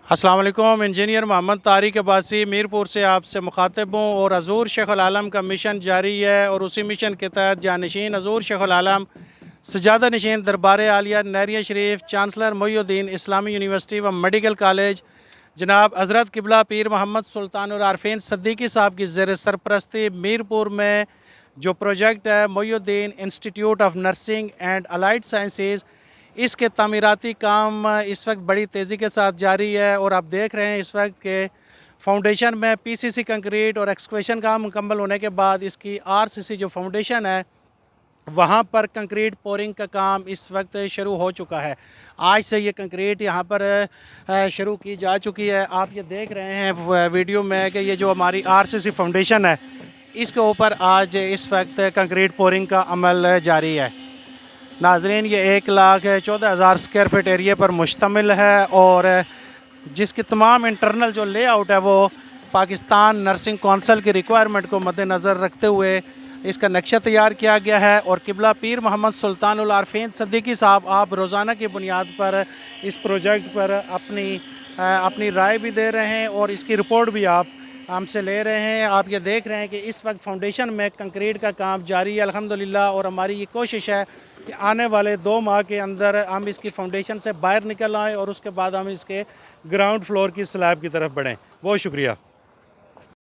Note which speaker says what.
Speaker 1: अस्सलाम वालेकुम। इंजीनियर मोहम्मद तारिक अब्बासी मीरपुर से आपसे मुखातिब हूँ और हज़ूर शेखुल आलम का मिशन जारी है और उसी मिशन के तहत जानशीन हज़ूर शेखुल आलम सजादा नशीन दरबार आलिया नहरिया शरीफ चांसलर मोइनुद्दीन इस्लामी यूनिवर्सिटी व मेडिकल कॉलेज जनाब हज़रत किबला पीर मोहम्मद सुल्तानुल आरफीन सिद्दीकी साहब की ज़ेर सरपरस्ती मीरपुर में जो प्रोजेक्ट है Moinuddin institute of nursing and allied sciences, इसके तामीराती काम इस वक्त बड़ी तेज़ी के साथ जारी है और आप देख रहे हैं इस वक्त के फाउंडेशन में पीसीसी कंक्रीट और एक्सक्वेशन काम मुकम्मल होने के बाद इसकी आरसीसी जो फाउंडेशन है वहाँ पर कंक्रीट पोरिंग का काम इस वक्त शुरू हो चुका है। आज से ये कंक्रीट यहाँ पर शुरू की जा चुकी है। आप ये देख रहे हैं वीडियो में कि ये जो हमारी आरसीसी फाउंडेशन है इसके ऊपर आज इस वक्त कंक्रीट पोरिंग का अमल जारी है। नाजरीन, ये 1,14,000 स्क्वायर फीट एरिया पर मुश्तमिल है और जिसकी तमाम इंटरनल जो लेआउट है वो पाकिस्तान नर्सिंग कौंसिल की रिक्वायरमेंट को मद्देनज़र रखते हुए इसका नक्शा तैयार किया गया है। और किबला पीर मोहम्मद सुल्तानुल आरफीन सिद्दीकी साहब आप रोज़ाना की बुनियाद पर इस प्रोजेक्ट पर अपनी राय भी दे रहे हैं और इसकी रिपोर्ट भी आप हमसे ले रहे हैं। आप ये देख रहे हैं कि इस वक्त फाउंडेशन में कंक्रीट का काम जारी है अल्हम्दुलिल्लाह, और हमारी ये कोशिश है कि आने वाले 2 माह के अंदर हम इसकी फाउंडेशन से बाहर निकल आएँ और उसके बाद हम इसके ग्राउंड फ्लोर की स्लैब की तरफ बढ़ें। बहुत शुक्रिया।